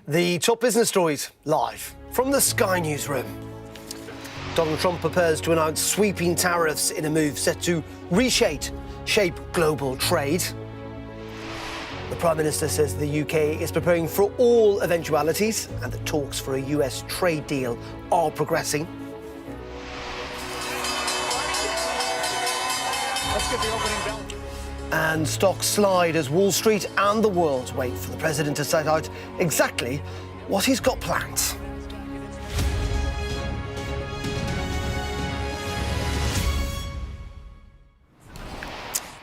The top business stories live from the Sky Newsroom. Donald Trump prepares to announce sweeping tariffs in a move set to shape global trade. The Prime Minister says the UK is preparing for all eventualities and that talks for a US trade deal are progressing. Let's get the opening bell. And stocks slide as Wall Street and the world wait for the president to set out exactly what he's got planned.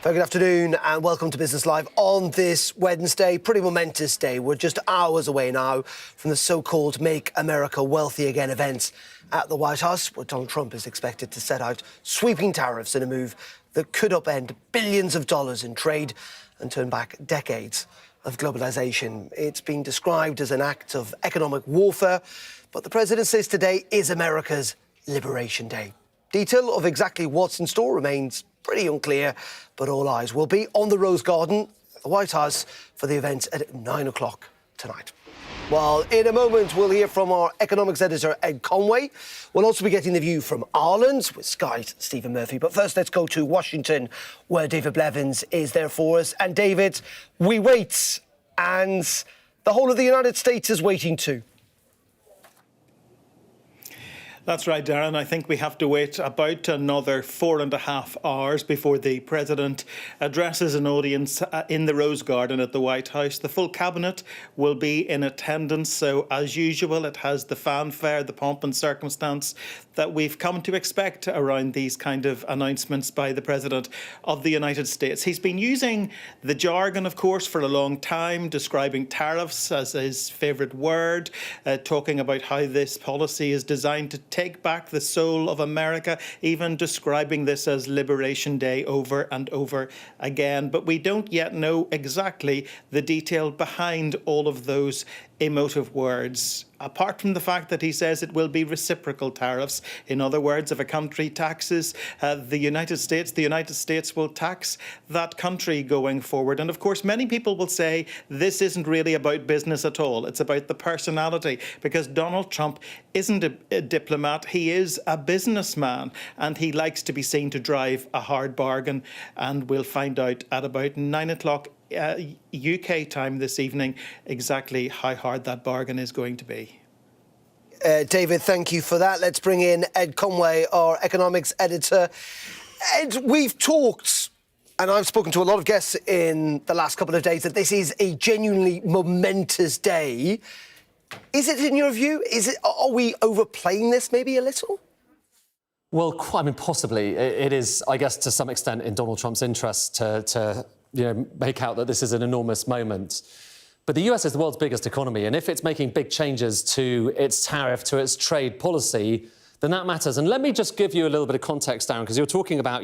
Very good afternoon and welcome to Business Live on this Wednesday. Pretty momentous day. We're just hours away now from the so-called Make America Wealthy Again event at the White House, where Donald Trump is expected to set out sweeping tariffs in a move that could upend billions of dollars in trade and turn back decades of globalization. It's been described as an act of economic warfare, but the president says today is America's Liberation Day. Detail of exactly what's in store remains pretty unclear, but all eyes will be on the Rose Garden at the White House for the event at 9 o'clock tonight. Well, in a moment, we'll hear from our economics editor, Ed Conway. We'll also be getting the view from Ireland with Sky's Stephen Murphy. But first, let's go to Washington, where David Blevins is there for us. And David, we wait, and the whole of the United States is waiting too. That's right, Darren. I think we have to wait about another 4.5 hours before the President addresses an audience in the Rose Garden at the White House. The full Cabinet will be in attendance, so as usual, it has the fanfare, the pomp and circumstance that we've come to expect around these kind of announcements by the President of the United States. He's been using the jargon, of course, for a long time, describing tariffs as his favourite word, talking about how this policy is designed to take back the soul of America, even describing this as Liberation Day over and over again. But we don't yet know exactly the detail behind all of those emotive words, apart from the fact that he says it will be reciprocal tariffs. In other words, if a country taxes the United States will tax that country going forward. And of course, many people will say this isn't really about business at all. It's about the personality, because Donald Trump isn't a diplomat. He is a businessman, and he likes to be seen to drive a hard bargain. And we'll find out at about 9 o'clock UK time this evening exactly how hard that bargain is going to be. David, thank you for that. Let's bring in Ed Conway, our economics editor. Ed, we've talked, and I've spoken to a lot of guests in the last couple of days, that this is a genuinely momentous day. Is it, in your view? Are we overplaying this maybe a little? Well, possibly. It is, I guess, to some extent in Donald Trump's interest to make out that this is an enormous moment. But the US is the world's biggest economy, and if it's making big changes to its tariff, to its trade policy, then that matters. And let me just give you a little bit of context, Darren, because you're talking about,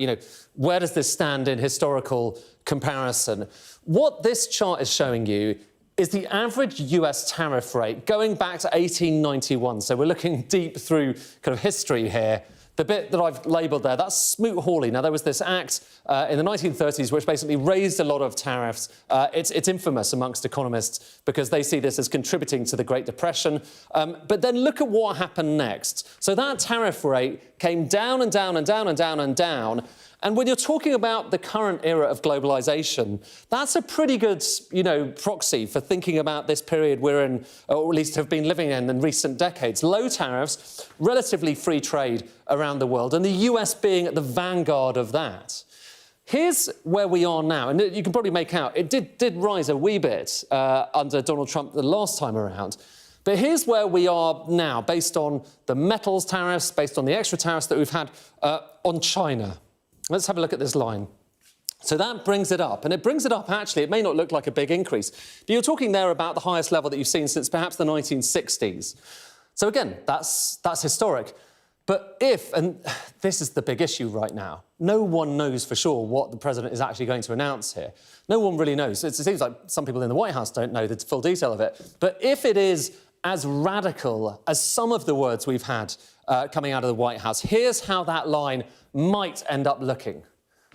where does this stand in historical comparison? What this chart is showing you is the average US tariff rate going back to 1891. So we're looking deep through kind of history here. The bit that I've labelled there, that's Smoot-Hawley. Now, there was this act in the 1930s which basically raised a lot of tariffs. It's infamous amongst economists because they see this as contributing to the Great Depression. But then look at what happened next. So that tariff rate came down and down and down and down and down. And when you're talking about the current era of globalisation, that's a pretty good, proxy for thinking about this period we're in, or at least have been living in recent decades. Low tariffs, relatively free trade around the world, and the US being at the vanguard of that. Here's where we are now, and you can probably make out it did rise a wee bit under Donald Trump the last time around. But here's where we are now, based on the metals tariffs, based on the extra tariffs that we've had on China. Let's have a look at this line. So that brings it up. And it brings it up, actually, it may not look like a big increase, but you're talking there about the highest level that you've seen since perhaps the 1960s. So again, that's historic. But and this is the big issue right now, no one knows for sure what the president is actually going to announce here. No one really knows. It seems like some people in the White House don't know the full detail of it. But if it is as radical as some of the words we've had coming out of the White House, here's how that line might end up looking.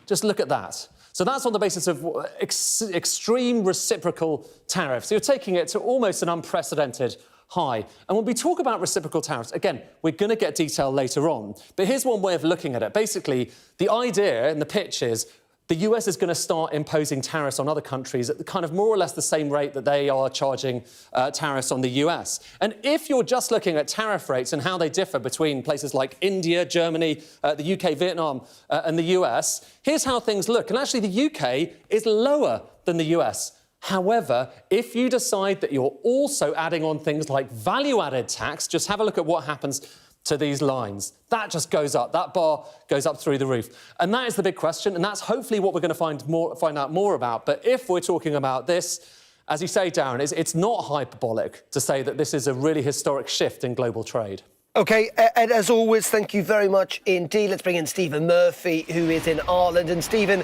Just look at that. So that's on the basis of extreme reciprocal tariffs. So you're taking it to almost an unprecedented high. And when we talk about reciprocal tariffs, again, we're going to get detail later on. But here's one way of looking at it. Basically, the idea and the pitch is the US is going to start imposing tariffs on other countries at the kind of more or less the same rate that they are charging tariffs on the US. And if you're just looking at tariff rates and how they differ between places like India, Germany, the UK, Vietnam, and the US, here's how things look. And actually, the UK is lower than the US. However, if you decide that you're also adding on things like value-added tax, just have a look at what happens to these lines. That just goes up. That bar goes up through the roof. And that is the big question, and that's hopefully what we're going to find out more about. But if we're talking about this, as you say, Darren, it's not hyperbolic to say that this is a really historic shift in global trade. OK, Ed, as always, thank you very much indeed. Let's bring in Stephen Murphy, who is in Ireland. And Stephen,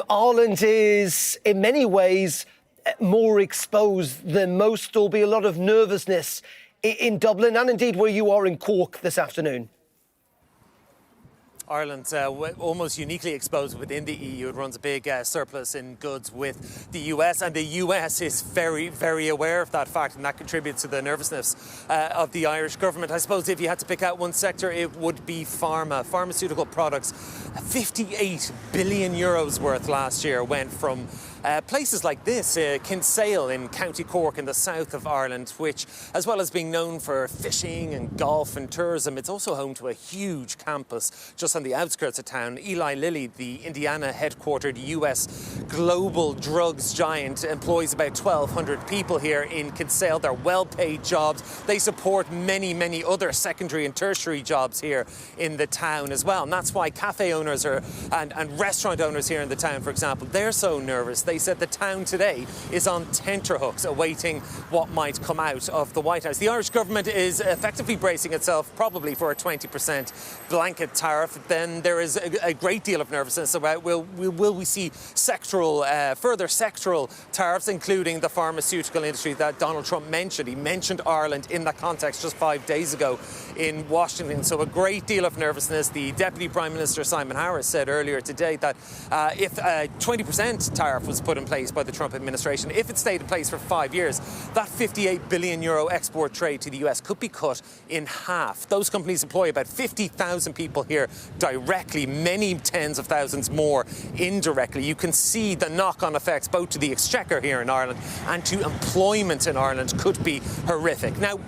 Ireland is, in many ways, more exposed than most. There'll be a lot of nervousness in Dublin and indeed where you are in Cork this afternoon. Ireland's almost uniquely exposed within the EU. It runs a big surplus in goods with the US, and the US is very, very aware of that fact, and that contributes to the nervousness of the Irish government. I suppose if you had to pick out one sector, it would be pharmaceutical products. 58 billion euros worth last year went from places like this, Kinsale in County Cork in the south of Ireland, which, as well as being known for fishing and golf and tourism, it's also home to a huge campus just on the outskirts of town. Eli Lilly, the Indiana-headquartered US global drugs giant, employs about 1,200 people here in Kinsale. They're well-paid jobs. They support many, many other secondary and tertiary jobs here in the town as well. And that's why cafe owners and restaurant owners here in the town, for example, they're so nervous. They said the town today is on tenterhooks awaiting what might come out of the White House. The Irish government is effectively bracing itself probably for a 20% blanket tariff. Then there is a great deal of nervousness about will we see further sectoral tariffs, including the pharmaceutical industry that Donald Trump mentioned. He mentioned Ireland in that context just 5 days ago in Washington. So a great deal of nervousness. The Deputy Prime Minister Simon Harris said earlier today that if a 20% tariff was put in place by the Trump administration, if it stayed in place for 5 years, that 58 billion euro export trade to the US could be cut in half. Those companies employ about 50,000 people here directly, many tens of thousands more indirectly. You can see the knock-on effects both to the exchequer here in Ireland and to employment in Ireland could be horrific. Now,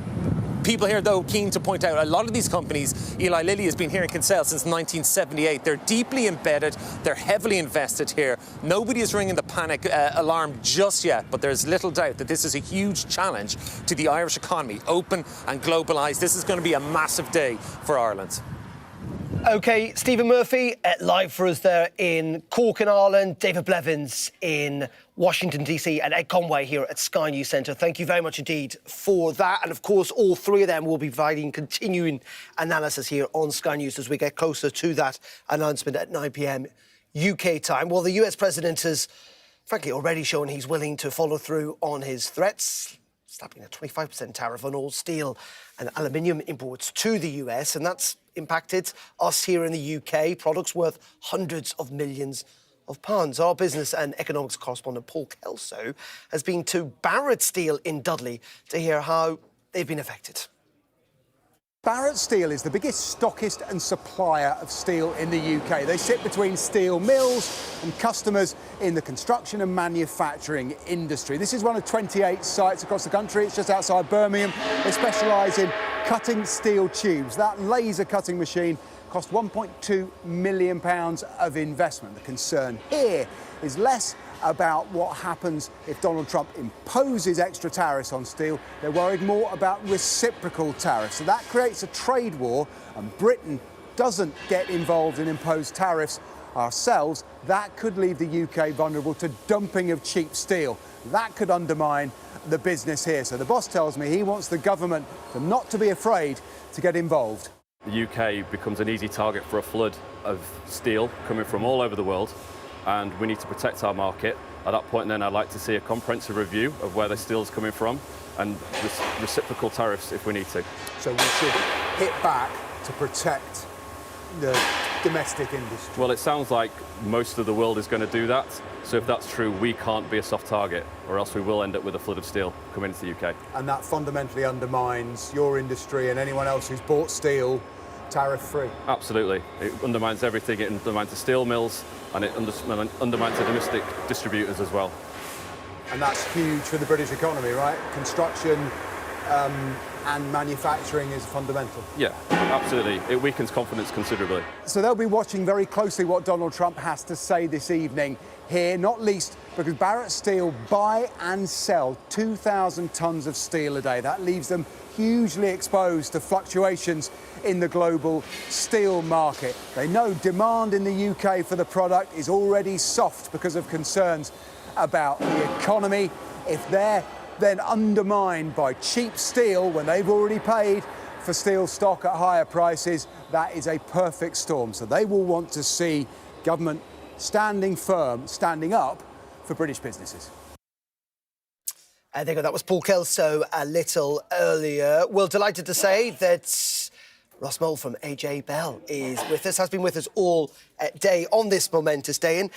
people here, though, keen to point out a lot of these companies, Eli Lilly has been here in Kinsale since 1978. They're deeply embedded. They're heavily invested here. Nobody is ringing the panic alarm just yet, but there's little doubt that this is a huge challenge to the Irish economy, open and globalised. This is going to be a massive day for Ireland. OK, Stephen Murphy, live for us there in Cork in Ireland, David Blevins in Washington, D.C, and Ed Conway here at Sky News Centre. Thank you very much indeed for that. And, of course, all three of them will be providing continuing analysis here on Sky News as we get closer to that announcement at 9 p.m. UK time. Well, the US president has, frankly, already shown he's willing to follow through on his threats, slapping a 25% tariff on all steel and aluminium imports to the US, and that's impacted us here in the UK, products worth hundreds of millions of pounds. Our business and economics correspondent Paul Kelso has been to Barrett Steel in Dudley to hear how they've been affected. Barrett Steel is the biggest stockist and supplier of steel in the UK. They sit between steel mills and customers in the construction and manufacturing industry. This is one of 28 sites across the country. It's just outside Birmingham. They specialise in cutting steel tubes. That laser cutting machine cost £1.2 million of investment. The concern here is less about what happens if Donald Trump imposes extra tariffs on steel. They're worried more about reciprocal tariffs. So that creates a trade war, and Britain doesn't get involved in imposed tariffs ourselves. That could leave the UK vulnerable to dumping of cheap steel. That could undermine the business here. So the boss tells me he wants the government not to be afraid to get involved. The UK becomes an easy target for a flood of steel coming from all over the world, and we need to protect our market. At that point then I'd like to see a comprehensive review of where the steel is coming from and reciprocal tariffs if we need to. So we should hit back to protect the domestic industry? Well, it sounds like most of the world is going to do that. So if that's true, we can't be a soft target, or else we will end up with a flood of steel coming into the UK. And that fundamentally undermines your industry and anyone else who's bought steel tariff-free. Absolutely. It undermines everything. It undermines the steel mills, and it undermines the domestic distributors as well. And that's huge for the British economy, right? Construction and manufacturing is fundamental. Yeah, absolutely. It weakens confidence considerably. So they'll be watching very closely what Donald Trump has to say this evening here, not least because Barrett Steel buy and sell 2,000 tonnes of steel a day. That leaves them hugely exposed to fluctuations in the global steel market. They know demand in the UK for the product is already soft because of concerns about the economy. If they're then undermined by cheap steel when they've already paid for steel stock at higher prices, that is a perfect storm. So they will want to see government standing firm, standing up for British businesses. I think that was Paul Kelso a little earlier. Well, delighted to say that Ross Mole from AJ Bell is with us, has been with us all day on this momentous day. And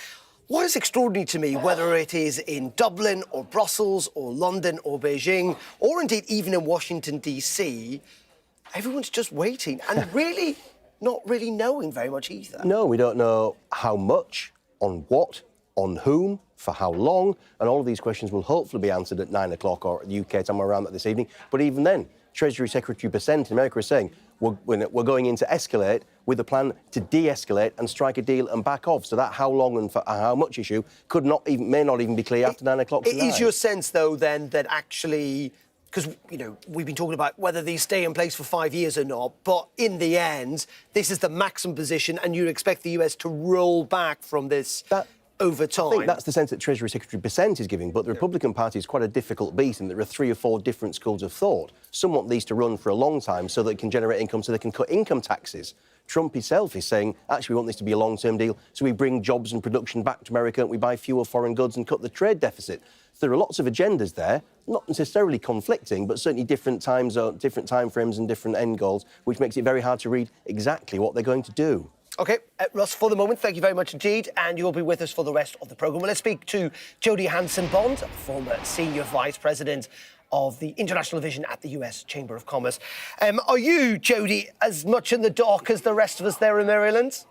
what is extraordinary to me, whether it is in Dublin or Brussels or London or Beijing, or indeed even in Washington, D.C., everyone's just waiting and really not really knowing very much either. No, we don't know how much, on what, on whom, for how long, and all of these questions will hopefully be answered at 9 o'clock or at the UK time around that this evening. But even then, Treasury Secretary Bessent in America is saying we're going in to escalate with a plan to de-escalate and strike a deal and back off. So that how long and for how much issue may not even be clear after 9 o'clock tonight. It is your sense, though, then, that actually, because, you know, we've been talking about whether these stay in place for 5 years or not, but in the end, this is the maximum position and you expect the US to roll back from this over time. I think that's the sense that Treasury Secretary Bessent is giving, but the Republican Party is quite a difficult beast and there are 3 or 4 different schools of thought. Some want these to run for a long time so that it can generate income, so they can cut income taxes. Trump himself is saying, actually, we want this to be a long-term deal, so we bring jobs and production back to America, and we buy fewer foreign goods and cut the trade deficit. There are lots of agendas there, not necessarily conflicting, but certainly different time frames and different end goals, which makes it very hard to read exactly what they're going to do. OK, Ross, for the moment, thank you very much indeed, and you'll be with us for the rest of the programme. Well, let's speak to Jody Hanson-Bond, former Senior Vice President of the International Division at the US Chamber of Commerce. Are you, Jody, as much in the dark as the rest of us there in Maryland?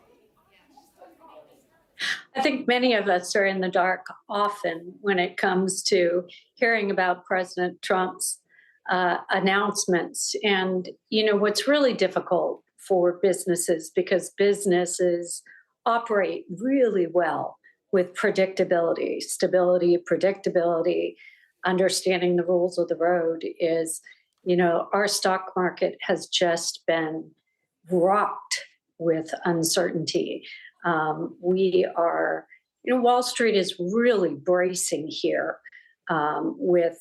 I think many of us are in the dark often when it comes to hearing about President Trump's announcements. And, you know, what's really difficult for businesses, because businesses operate really well with predictability, stability, predictability, understanding the rules of the road is, you know, our stock market has just been rocked with uncertainty. We are, you know, Wall Street is really bracing here with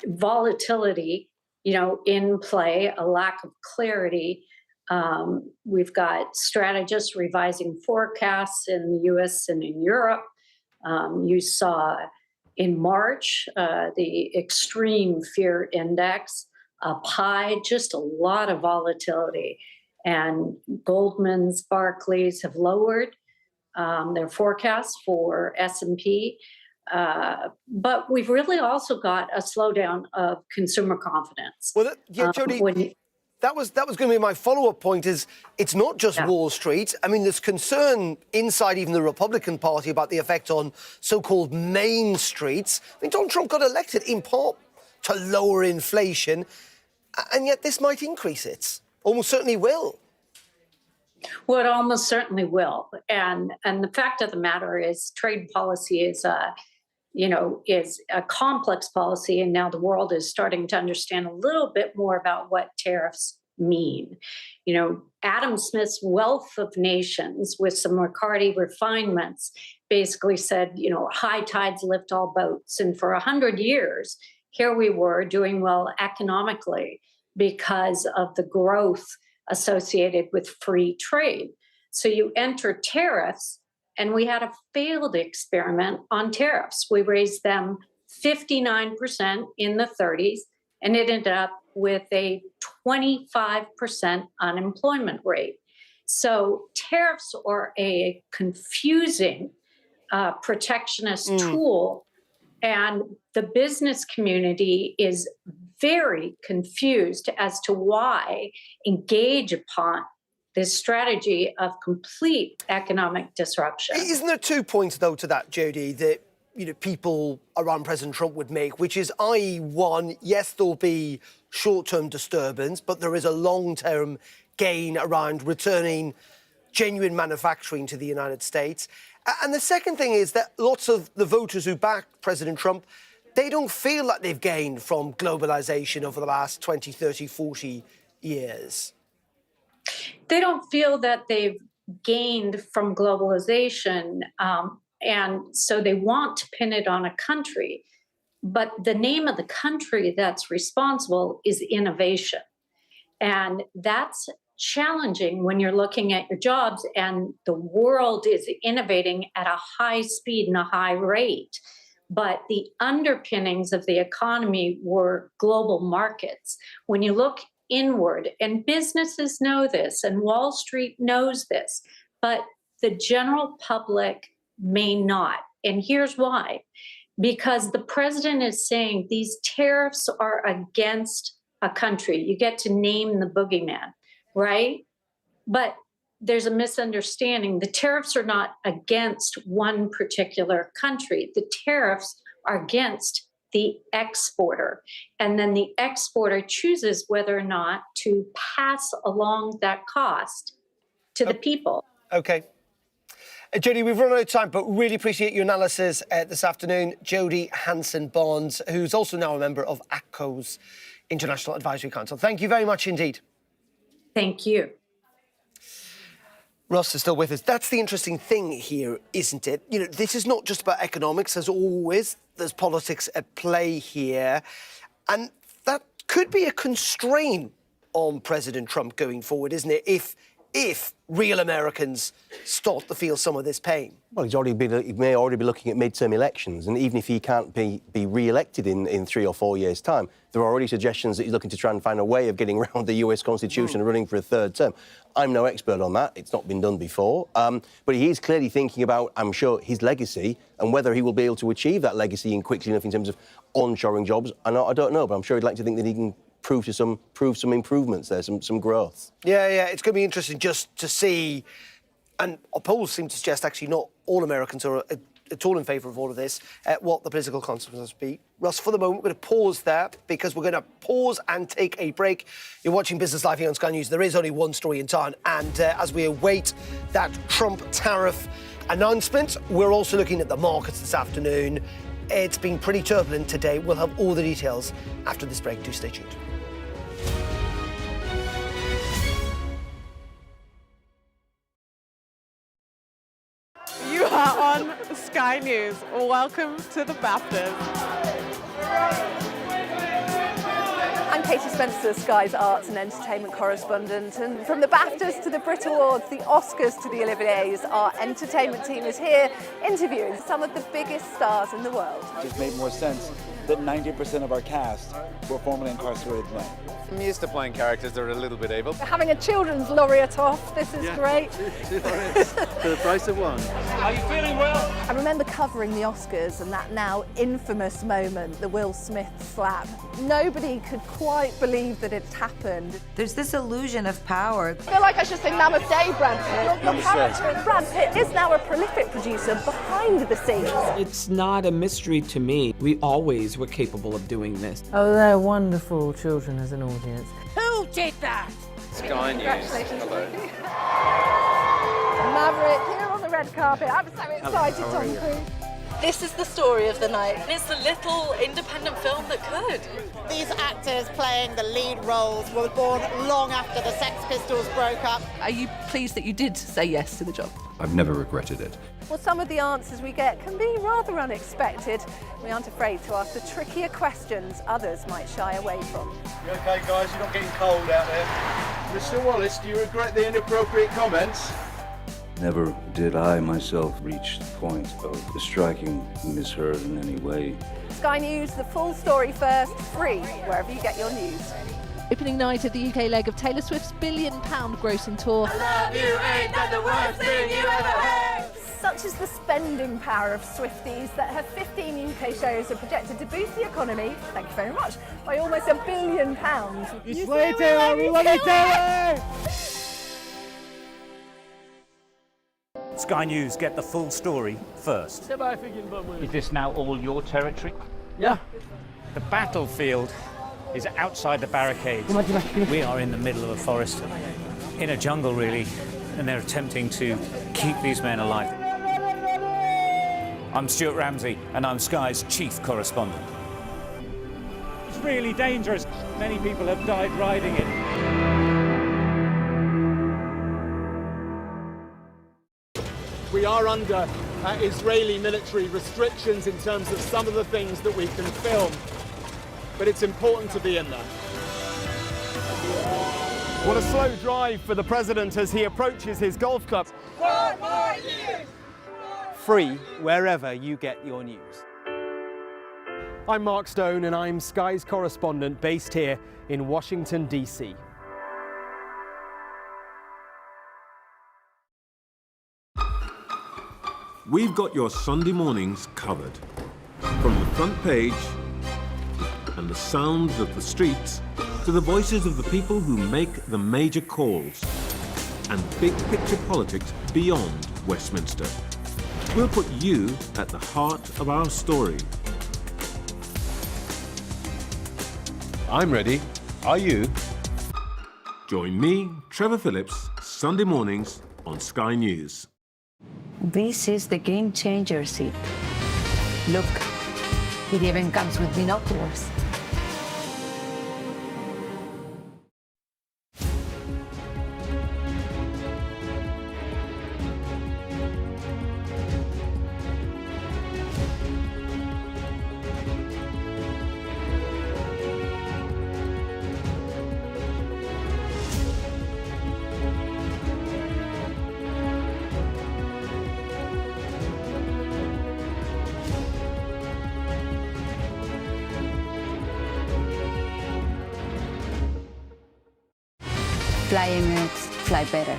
volatility, you know, in play, a lack of clarity. We've got strategists revising forecasts in the US and in Europe. You saw in March the extreme fear index up high, just a lot of volatility. And Goldman's, Barclays have lowered their forecasts for S&P. But we've really also got a slowdown of consumer confidence. Well, Jody, that was going to be my follow-up point, is it's not just Wall Street. I mean, there's concern inside even the Republican Party about the effect on so-called Main Streets. I mean, Donald Trump got elected in part to lower inflation, and yet this might increase it. Almost certainly will. Well, it almost certainly will. And the fact of the matter is trade policy is a complex policy. And now the world is starting to understand a little bit more about what tariffs mean. You know, Adam Smith's Wealth of Nations, with some McCarty refinements, basically said, you know, high tides lift all boats. And for 100 years, here we were doing well economically because of the growth associated with free trade. So you enter tariffs, and we had a failed experiment on tariffs. We raised them 59% in the 30s, and it ended up with a 25% unemployment rate. So tariffs are a confusing protectionist tool, and the business community is very confused as to why engage upon this strategy of complete economic disruption. Isn't there 2 points, though, to that, Jody, that people around President Trump would make, which is, i.e., one, yes, there'll be short-term disturbance, but there is a long-term gain around returning genuine manufacturing to the United States. And the second thing is that lots of the voters who back President Trump, they don't feel like they've gained from globalization over the last 20, 30, 40 years. They don't feel that they've gained from globalization, and so they want to pin it on a country. But the name of the country that's responsible is innovation. And that's challenging when you're looking at your jobs and the world is innovating at a high speed and a high rate. But the underpinnings of the economy were global markets. When you look inward, and businesses know this, and Wall Street knows this, but the general public may not. And here's why. Because the president is saying these tariffs are against a country. You get to name the boogeyman, right? But there's a misunderstanding. The tariffs are not against one particular country. The tariffs are against the exporter. And then the exporter chooses whether or not to pass along that cost to the people. OK. Jody, we've run out of time, but really appreciate your analysis this afternoon. Jody Hanson-Bonds, who's also now a member of ACCO's International Advisory Council. Thank you very much indeed. Thank you. Ross is still with us. That's the interesting thing here, isn't it? This is not just about economics, as always. There's politics at play here. And that could be a constraint on President Trump going forward, isn't it? If real Americans start to feel some of this pain. Well, he may already be looking at midterm elections, and even if he can't be re-elected in 3 or 4 years' time, there are already suggestions that he's looking to try and find a way of getting around the US Constitution and running for a third term. I'm no expert on that. It's not been done before. But he is clearly thinking about, I'm sure, his legacy and whether he will be able to achieve that legacy quickly enough in terms of onshoring jobs. I don't know, but I'm sure he'd like to think that he can prove some improvements there, some growth. Yeah, it's going to be interesting just to see. And polls seem to suggest actually not all Americans are at all in favour of all of this, what the political consequences be. Russ, for the moment, we're going to pause there because we're going to pause and take a break. You're watching Business Live here on Sky News. There is only one story in town. And as we await that Trump tariff announcement, we're also looking at the markets this afternoon. It's been pretty turbulent today. We'll have all the details after this break. Do stay tuned. You are on Sky News. Welcome to the BAFTAs. I'm Katie Spencer, Sky's arts and entertainment correspondent. And from the BAFTAs to the Brit Awards, the Oscars to the Olivier's, our entertainment team is here interviewing some of the biggest stars in the world. It just made more sense that 90% of our cast were formerly incarcerated men. I'm used to playing characters that are a little bit able. We're having a children's laureate off. This is great. For the price of one. Are you feeling well? I remember covering the Oscars and that now infamous moment, the Will Smith slap. Nobody could quite believe that it happened. There's this illusion of power. I feel like I should say namaste, Brad Pitt. Your Namaste. character, Brad Pitt, is now a prolific producer behind the scenes. It's not a mystery to me. We always were capable of doing this. Oh, they're wonderful children as an audience. Who did that? Sky News. Hello. Maverick, here on the red carpet. I'm so excited, Tom Cruise. This is the story of the night. It's the little independent film that could. These actors playing the lead roles were born long after the Sex Pistols broke up. Are you pleased that you did say yes to the job? I've never regretted it. Well, some of the answers we get can be rather unexpected. We aren't afraid to ask the trickier questions others might shy away from. You okay, guys? You're not getting cold out there? Mr. Wallace, do you regret the inappropriate comments? Never did I myself reach the point of striking Miss Heard in any way. Sky News, the full story first, free wherever you get your news. Opening night of the UK leg of Taylor Swift's £1 billion grossing tour. I love you ain't that the worst thing you ever heard. Such is the spending power of Swifties that her 15 UK shows are projected to boost the economy, thank you very much, by almost £1 billion. You slay Taylor, we love you, Taylor! Sky News get the full story first. Is this now all your territory? Yeah. The battlefield is outside the barricades. We are in the middle of a forest, in a jungle really, and they're attempting to keep these men alive. I'm Stuart Ramsey, and I'm Sky's chief correspondent. It's really dangerous. Many people have died riding it. We are under Israeli military restrictions in terms of some of the things that we can film, but it's important to be in there. What a slow drive for the president as he approaches his golf club. 4 more years! Free wherever you get your news. I'm Mark Stone and I'm Sky's correspondent based here in Washington, D.C. We've got your Sunday mornings covered. From the front page and the sounds of the streets to the voices of the people who make the major calls and big picture politics beyond Westminster. We'll put you at the heart of our story. I'm ready. Are you? Join me, Trevor Phillips, Sunday mornings on Sky News. This is the game changer seat. Look, it even comes with binoculars. Fly Emirates, fly better.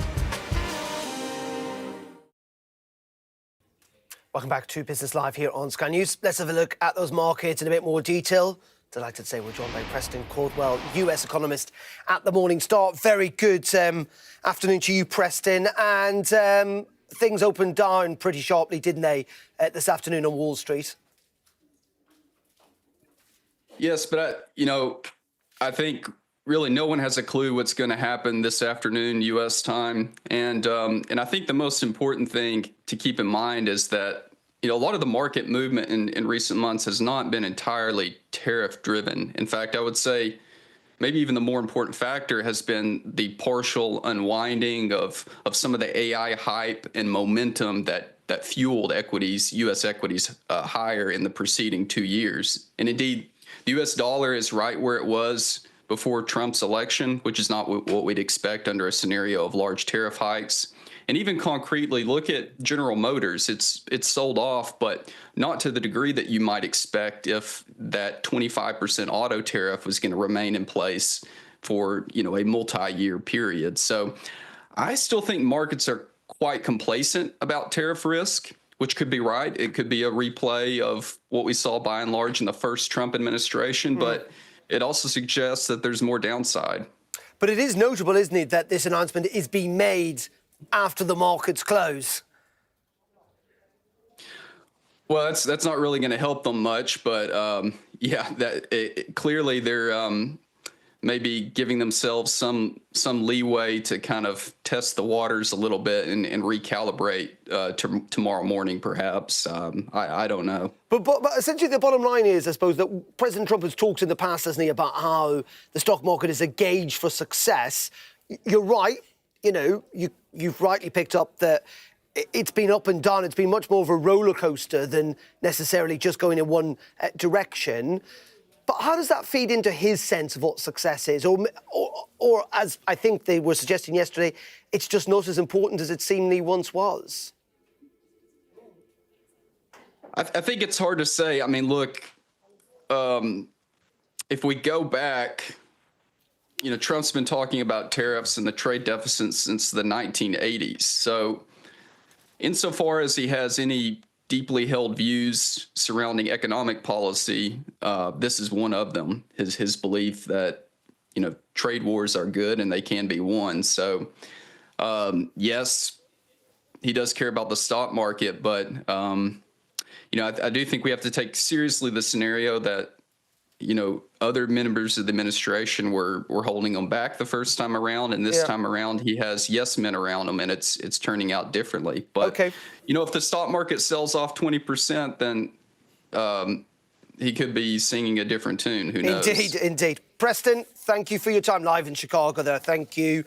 Welcome back to Business Live here on Sky News. Let's have a look at those markets in a bit more detail. Delighted to say we're joined by Preston Caldwell, US economist at the Morning Star. Very good afternoon to you, Preston. And things opened down pretty sharply, didn't they, this afternoon on Wall Street? Yes, but I think really no one has a clue what's going to happen this afternoon, U.S. time. And I think the most important thing to keep in mind is that, a lot of the market movement in recent months has not been entirely tariff driven. In fact, I would say maybe even the more important factor has been the partial unwinding of some of the AI hype and momentum that fueled equities, U.S. equities higher in the preceding 2 years. And indeed, the U.S. dollar is right where it was before Trump's election, which is not what we'd expect under a scenario of large tariff hikes. And even concretely, look at General Motors. It's sold off, but not to the degree that you might expect if that 25% auto tariff was going to remain in place for, a multi-year period. So I still think markets are quite complacent about tariff risk, which could be right. It could be a replay of what we saw by and large in the first Trump administration, but it also suggests that there's more downside. But it is notable, isn't it, that this announcement is being made after the markets close? Well, that's not really going to help them much, but clearly they're maybe giving themselves some leeway to kind of test the waters a little bit and recalibrate tomorrow morning, perhaps. I don't know. But essentially the bottom line is, I suppose, that President Trump has talked in the past, hasn't he, about how the stock market is a gauge for success. You're right. You've rightly picked up that it's been up and down. It's been much more of a roller coaster than necessarily just going in one direction. But how does that feed into his sense of what success is? Or as I think they were suggesting yesterday, it's just not as important as it seemingly once was? I think it's hard to say. I mean, look, if we go back Trump's been talking about tariffs and the trade deficit since the 1980s. So insofar as he has any deeply held views surrounding economic policy, this is one of them, his belief that, trade wars are good and they can be won. So, yes, he does care about the stock market, but, I do think we have to take seriously the scenario that, other members of the administration were holding him back the first time around, and this time around he has yes men around him, and it's turning out differently. But if the stock market sells off 20%, then he could be singing a different tune. Who knows? Indeed. Preston, thank you for your time live in Chicago there. Thank you.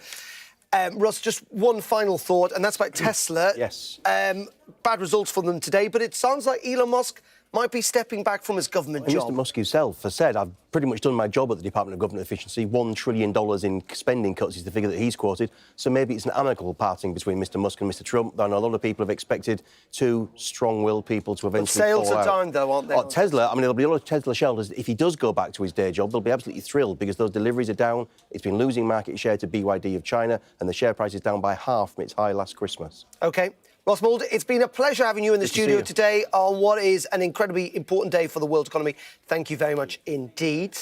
Russ, just one final thought, and that's about Tesla. Yes. Bad results for them today, but it sounds like Elon Musk might be stepping back from his government job. Mr Musk himself has said, I've pretty much done my job at the Department of Government Efficiency. $1 trillion in spending cuts is the figure that he's quoted. So maybe it's an amicable parting between Mr Musk and Mr Trump. I know a lot of people have expected two strong-willed people to eventually fall out. Sales are down, though, aren't they? Tesla, there'll be a lot of Tesla shareholders. If he does go back to his day job, they'll be absolutely thrilled because those deliveries are down. It's been losing market share to BYD of China, and the share price is down by half from its high last Christmas. OK. Ross Mould, it's been a pleasure having you in the studio today on what is an incredibly important day for the world economy. Thank you very much indeed.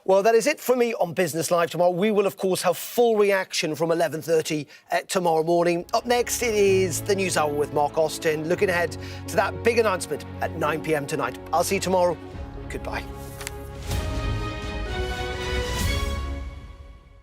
Well, that is it for me on Business Live tomorrow. We will, of course, have full reaction from 11:30 tomorrow morning. Up next, it is the News Hour with Mark Austin, looking ahead to that big announcement at 9 p.m. tonight. I'll see you tomorrow. Goodbye.